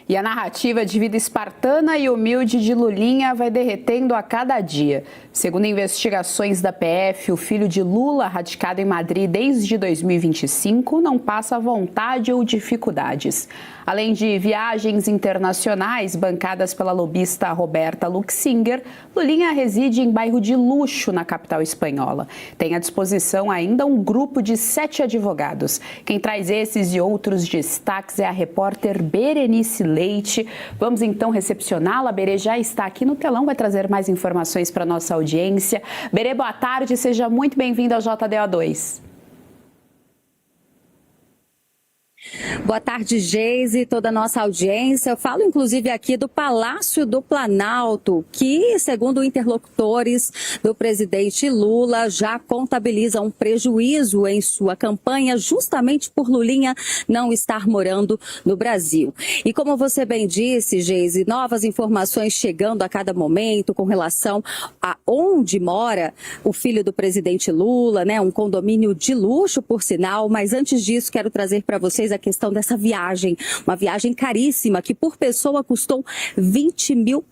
E a narrativa de vida espartana e humilde de Lulinha vai derretendo a cada dia. Segundo investigações da PF, o filho de Lula, radicado em Madrid desde 2025, não passa vontade ou dificuldades. Além de viagens internacionais bancadas pela lobista Roberta Luxinger, Lulinha reside em bairro de luxo na capital espanhola. Tem à disposição ainda um grupo de 7 advogados. Quem traz esses e outros destaques é a repórter Berenice Leite. Vamos então recepcioná-la. Berê já está aqui no telão, vai trazer mais informações para a nossa audiência. Berê, boa tarde, seja muito bem-vinda ao JDO2. Boa tarde, Geise, e toda a nossa audiência. Eu falo inclusive aqui do Palácio do Planalto, que, segundo interlocutores do presidente Lula, já contabiliza um prejuízo em sua campanha justamente por Lulinha não estar morando no Brasil. E como você bem disse, Geise, novas informações chegando a cada momento com relação a onde mora o filho do presidente Lula, né? Um condomínio de luxo, por sinal. Mas antes disso, quero trazer para vocês a questão dessa viagem, uma viagem caríssima que por pessoa custou $20 mil.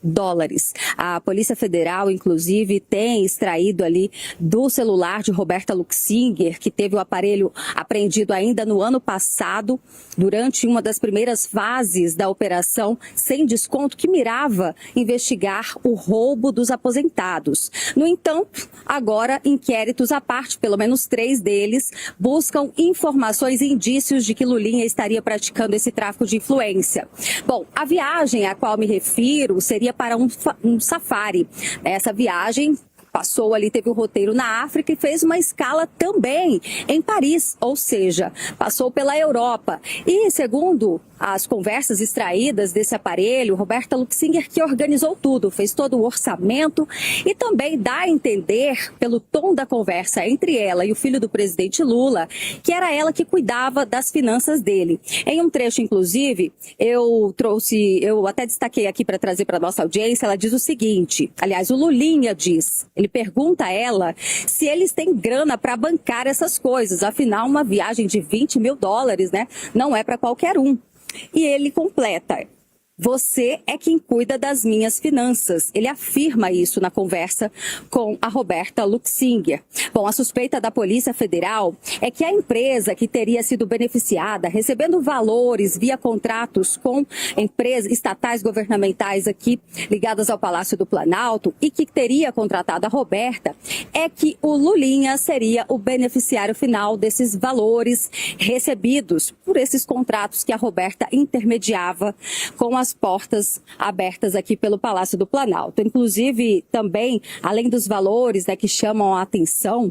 A Polícia Federal, inclusive, tem extraído ali do celular de Roberta Luxinger, que teve o aparelho apreendido ainda no ano passado, durante uma das primeiras fases da operação sem desconto, que mirava investigar o roubo dos aposentados. No entanto, agora, inquéritos à parte, pelo menos 3 deles, buscam informações e indícios de que Lulinha estaria praticando esse tráfico de influência. Bom, a viagem a qual me refiro seria para um safari. Essa viagem passou ali, teve o roteiro na África e fez uma escala também em Paris, ou seja, passou pela Europa. E segundo as conversas extraídas desse aparelho, Roberta Luxinger que organizou tudo, fez todo o orçamento e também dá a entender, pelo tom da conversa entre ela e o filho do presidente Lula, que era ela que cuidava das finanças dele. Em um trecho, inclusive, eu até destaquei aqui para trazer para nossa audiência, ela diz o seguinte, aliás, o Lulinha diz, ele pergunta a ela se eles têm grana para bancar essas coisas, afinal uma viagem de $20 mil, né, não é para qualquer um. E ele completa, você é quem cuida das minhas finanças. Ele afirma isso na conversa com a Roberta Luxinger. Bom, a suspeita da Polícia Federal é que a empresa que teria sido beneficiada, recebendo valores via contratos com empresas estatais governamentais aqui ligadas ao Palácio do Planalto e que teria contratado a Roberta, é que o Lulinha seria o beneficiário final desses valores recebidos por esses contratos que a Roberta intermediava com as portas abertas aqui pelo Palácio do Planalto. Inclusive, também, além dos valores, né, que chamam a atenção,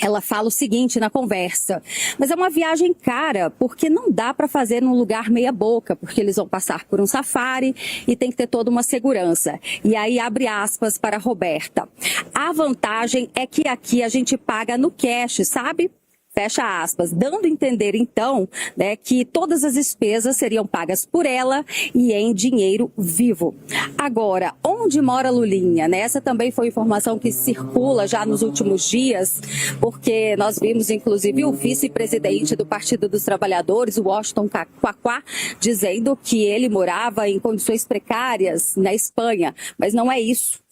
ela fala o seguinte na conversa, mas é uma viagem cara, porque não dá para fazer num lugar meia boca, porque eles vão passar por um safari e tem que ter toda uma segurança. E aí abre aspas para a Roberta. A vantagem é que aqui a gente paga no cash, sabe? Fecha aspas, dando a entender, então, né, que todas as despesas seriam pagas por ela e em dinheiro vivo. Agora, onde mora Lulinha? Né? Essa também foi informação que circula já nos últimos dias, porque nós vimos, inclusive, o vice-presidente do Partido dos Trabalhadores, o Washington Quaquá, dizendo que ele morava em condições precárias na Espanha, mas não é isso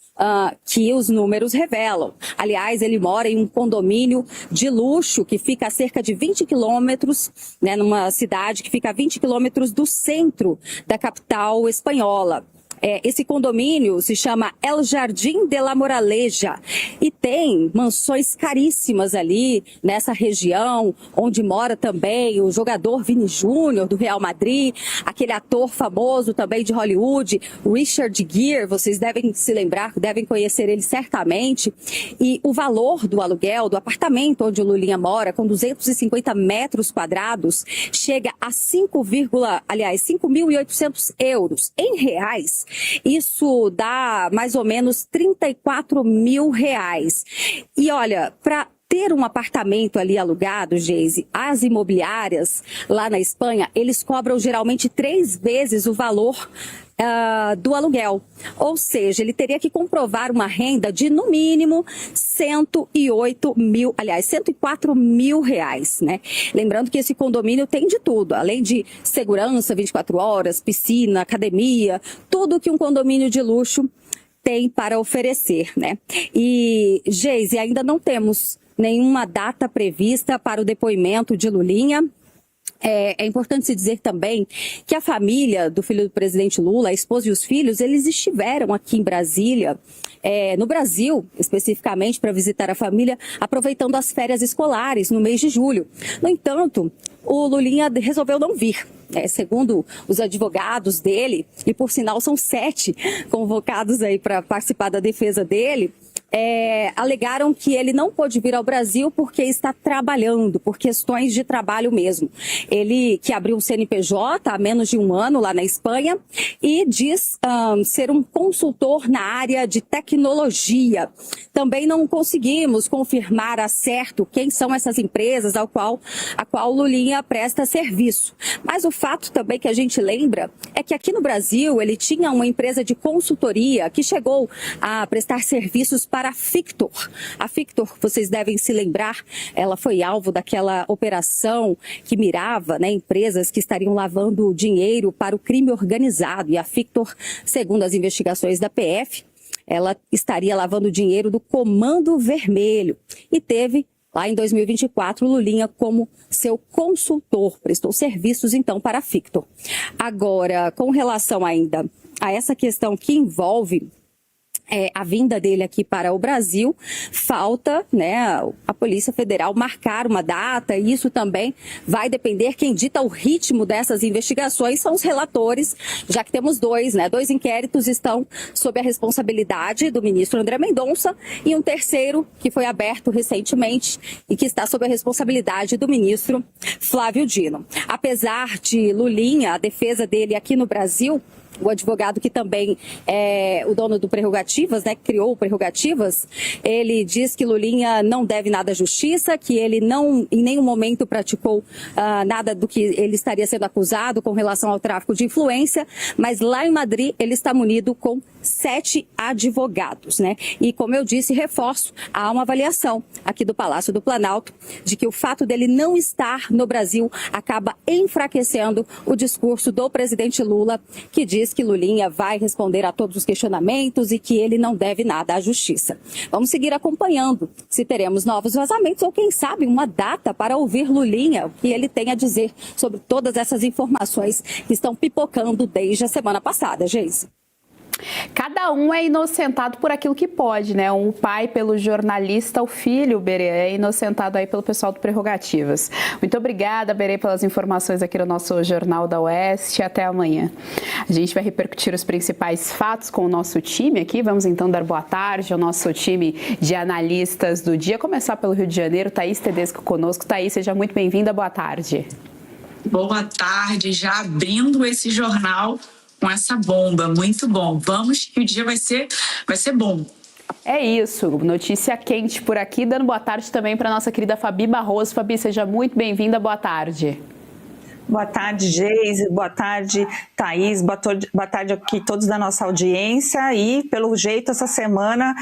que os números revelam. Aliás, ele mora em um condomínio de luxo que fica a cerca de 20 quilômetros, né, numa cidade que fica a 20 quilômetros do centro da capital espanhola. Esse condomínio se chama El Jardim de la Moraleja e tem mansões caríssimas ali nessa região, onde mora também o jogador Vini Júnior do Real Madrid, aquele ator famoso também de Hollywood, Richard Gere, vocês devem se lembrar, devem conhecer ele certamente. E o valor do aluguel do apartamento onde o Lulinha mora, com 250 metros quadrados, chega a 5.800 euros. Em reais, isso dá mais ou menos R$34 mil. E olha, para ter um apartamento ali alugado, Geise, as imobiliárias lá na Espanha, eles cobram geralmente 3 vezes o valor do aluguel. Ou seja, ele teria que comprovar uma renda de, no mínimo, 104 mil reais, né? Lembrando que esse condomínio tem de tudo, além de segurança 24 horas, piscina, academia, tudo que um condomínio de luxo tem para oferecer, né? E, Geise, ainda não temos nenhuma data prevista para o depoimento de Lulinha. É importante se dizer também que a família do filho do presidente Lula, a esposa e os filhos, eles estiveram aqui em Brasília, no Brasil, especificamente, para visitar a família, aproveitando as férias escolares no mês de julho. No entanto, o Lulinha resolveu não vir. Segundo os advogados dele, e por sinal são 7 convocados aí para participar da defesa dele, alegaram que ele não pôde vir ao Brasil porque está trabalhando, por questões de trabalho mesmo. Ele que abriu um CNPJ há menos de um ano lá na Espanha e diz ser um consultor na área de tecnologia. Também não conseguimos confirmar a certo quem são essas empresas a qual Lulinha presta serviço. Mas o fato também que a gente lembra é que aqui no Brasil ele tinha uma empresa de consultoria que chegou a prestar serviços para a Fictor. A Fictor, vocês devem se lembrar, ela foi alvo daquela operação que mirava, né, empresas que estariam lavando dinheiro para o crime organizado. E a Fictor, segundo as investigações da PF, ela estaria lavando dinheiro do Comando Vermelho. E teve, lá em 2024, Lulinha como seu consultor. Prestou serviços, então, para a Fictor. Agora, com relação ainda a essa questão que envolve a vinda dele aqui para o Brasil, falta, né, a Polícia Federal marcar uma data, e isso também vai depender. Quem dita o ritmo dessas investigações são os relatores, já que temos 2, né, 2 inquéritos estão sob a responsabilidade do ministro André Mendonça e um terceiro que foi aberto recentemente e que está sob a responsabilidade do ministro Flávio Dino. Apesar de Lulinha, a defesa dele aqui no Brasil, o advogado que também é o dono do Prerrogativas, né, que criou o Prerrogativas, ele diz que Lulinha não deve nada à justiça, que ele não em nenhum momento praticou nada do que ele estaria sendo acusado com relação ao tráfico de influência, mas lá em Madrid ele está munido com 7 advogados, né? E como eu disse, reforço, há uma avaliação aqui do Palácio do Planalto de que o fato dele não estar no Brasil acaba enfraquecendo o discurso do presidente Lula, que diz que Lulinha vai responder a todos os questionamentos e que ele não deve nada à justiça. Vamos seguir acompanhando se teremos novos vazamentos ou, quem sabe, uma data para ouvir Lulinha, o que ele tem a dizer sobre todas essas informações que estão pipocando desde a semana passada, Geise. Cada um é inocentado por aquilo que pode, né? O pai pelo jornalista, o filho, Berê, é inocentado aí pelo pessoal do Prerrogativas. Muito obrigada, Berê, pelas informações aqui no nosso Jornal da Oeste. Até amanhã. A gente vai repercutir os principais fatos com o nosso time aqui. Vamos então dar boa tarde ao nosso time de analistas do dia. Começar pelo Rio de Janeiro, Thaís Tedesco conosco. Thaís, seja muito bem-vinda. Boa tarde. Boa tarde. Já abrindo esse jornal com essa bomba, muito bom. Vamos que o dia vai ser bom. É isso, notícia quente por aqui, dando boa tarde também para nossa querida Fabi Barroso. Fabi, seja muito bem-vinda, boa tarde. Boa tarde, Geise, boa tarde, Thaís, boa tarde aqui todos da nossa audiência e, pelo jeito, essa semana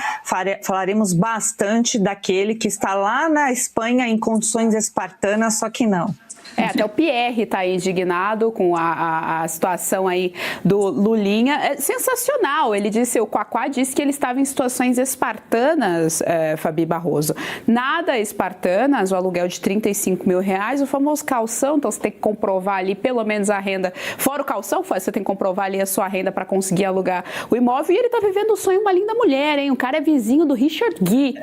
falaremos bastante daquele que está lá na Espanha em condições espartanas, só que não. Até o Pierre está aí indignado com a situação aí do Lulinha. É sensacional, ele disse, o Quaquá disse que ele estava em situações espartanas, Fabi Barroso. Nada espartanas, o aluguel de 35 mil reais, o famoso calção, então você tem que comprovar ali pelo menos a renda, fora o calção, você tem que comprovar ali a sua renda para conseguir alugar o imóvel, e ele está vivendo o sonho de uma linda mulher, hein? O cara é vizinho do Richard Gere.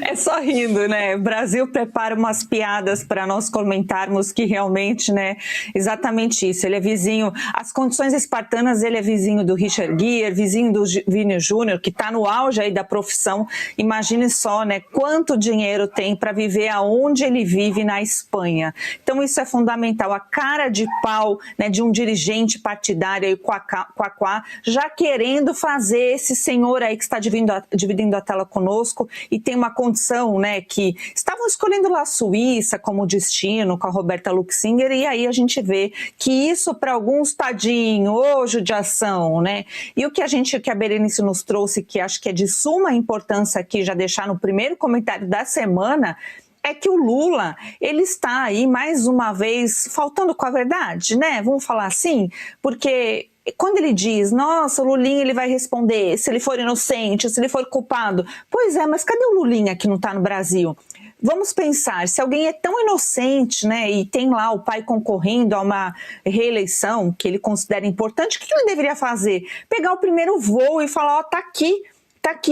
É só rindo, né? O Brasil prepara umas piadas para nós comentarmos que realmente, né, exatamente isso. Ele é vizinho, as condições espartanas, ele é vizinho do Richard Gere, vizinho do Vini Júnior, que está no auge aí da profissão. Imagine só, né, quanto dinheiro tem para viver aonde ele vive na Espanha. Então isso é fundamental. A cara de pau, né, de um dirigente partidário, aí, Quaquá, já querendo fazer esse senhor aí que está dividindo a tela conosco, e tem uma condição, né, que estavam escolhendo lá a Suíça como destino com a Roberta Luxinger, e aí a gente vê que isso para alguns, tadinho, ô judiação, né? E o que a Berenice nos trouxe, que acho que é de suma importância aqui, já deixar no primeiro comentário da semana, é que o Lula, ele está aí mais uma vez faltando com a verdade, né? Vamos falar assim, porque quando ele diz, nossa, o Lulinha ele vai responder se ele for inocente, se ele for culpado. Pois é, mas cadê o Lulinha que não está no Brasil? Vamos pensar, se alguém é tão inocente, né, e tem lá o pai concorrendo a uma reeleição que ele considera importante, o que ele deveria fazer? Pegar o primeiro voo e falar, ó, tá aqui,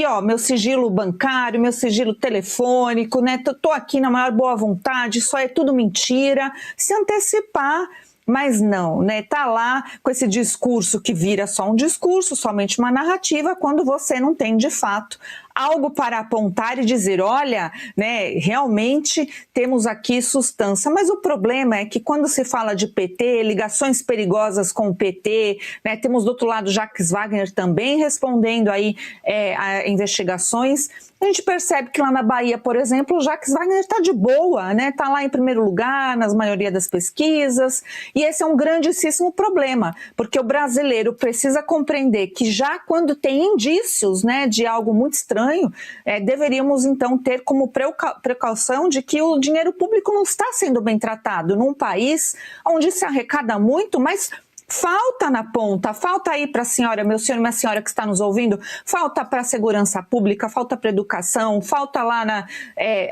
ó, meu sigilo bancário, meu sigilo telefônico, né? Tô aqui na maior boa vontade, isso é tudo mentira. Se antecipar, mas não, né? Tá lá com esse discurso que vira só um discurso, somente uma narrativa, quando você não tem de fato algo para apontar e dizer, olha, né, realmente temos aqui substância. Mas o problema é que quando se fala de PT, ligações perigosas com o PT, né, temos do outro lado Jacques Wagner também respondendo aí a investigações. A gente percebe que lá na Bahia, por exemplo, o Jacques Wagner está de boa, né? Está lá em primeiro lugar nas maioria das pesquisas, e esse é um grandíssimo problema, porque o brasileiro precisa compreender que já quando tem indícios, né, de algo muito estranho, deveríamos então ter como precaução de que o dinheiro público não está sendo bem tratado num país onde se arrecada muito, mas falta na ponta, falta aí para a senhora, meu senhor e minha senhora que está nos ouvindo, falta para a segurança pública, falta para a educação, falta lá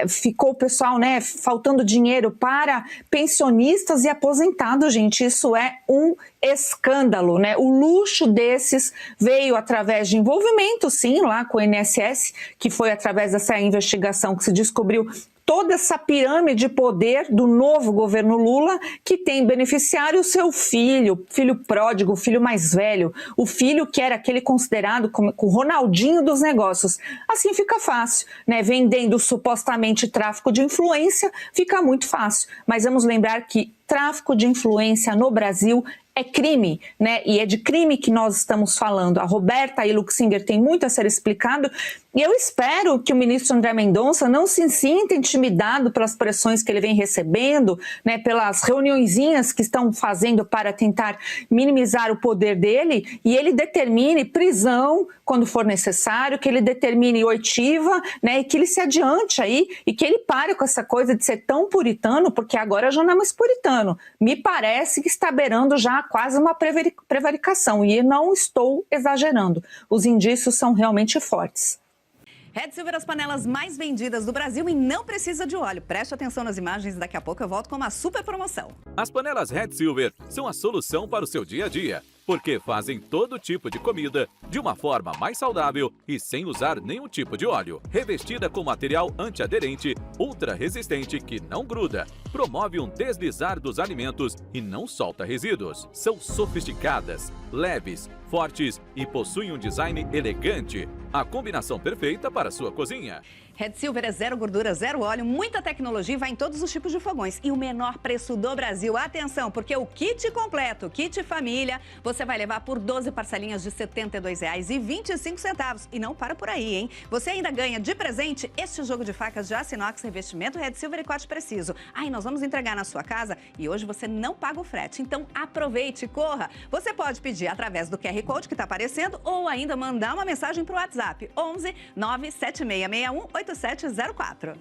ficou o pessoal, né, faltando dinheiro para pensionistas e aposentados, gente, isso é um escândalo, né? O luxo desses veio através de envolvimento, sim, lá com o INSS, que foi através dessa investigação que se descobriu toda essa pirâmide de poder do novo governo Lula, que tem beneficiário o seu filho pródigo, o filho mais velho, o filho que era aquele considerado como o Ronaldinho dos negócios. Assim fica fácil, né? Vendendo supostamente tráfico de influência, fica muito fácil. Mas vamos lembrar que tráfico de influência no Brasil é crime, né? E é de crime que nós estamos falando. A Roberta e Luxinger tem muito a ser explicado, e eu espero que o ministro André Mendonça não se sinta intimidado pelas pressões que ele vem recebendo, né, pelas reuniõezinhas que estão fazendo para tentar minimizar o poder dele, e ele determine prisão quando for necessário, que ele determine oitiva, né, e que ele se adiante aí, e que ele pare com essa coisa de ser tão puritano, porque agora já não é mais puritano. Me parece que está beirando já quase uma prevaricação, e não estou exagerando. Os indícios são realmente fortes. Red Silver, as panelas mais vendidas do Brasil e não precisa de óleo. Preste atenção nas imagens, daqui a pouco eu volto com uma super promoção. As panelas Red Silver são a solução para o seu dia a dia, porque fazem todo tipo de comida de uma forma mais saudável e sem usar nenhum tipo de óleo. Revestida com material antiaderente, ultra resistente que não gruda, promove um deslizar dos alimentos e não solta resíduos. São sofisticadas, leves, fortes e possuem um design elegante. A combinação perfeita para a sua cozinha. Red Silver é zero gordura, zero óleo, muita tecnologia e vai em todos os tipos de fogões. E o menor preço do Brasil. Atenção, porque o kit completo, kit família, você vai levar por 12 parcelinhas de R$ 72,25. E não para por aí, hein? Você ainda ganha de presente este jogo de facas de aço inox, revestimento Red Silver e corte preciso. Aí nós vamos entregar na sua casa e hoje você não paga o frete. Então aproveite, corra. Você pode pedir através do QR Code que está aparecendo ou ainda mandar uma mensagem para o WhatsApp 11 97661 8704.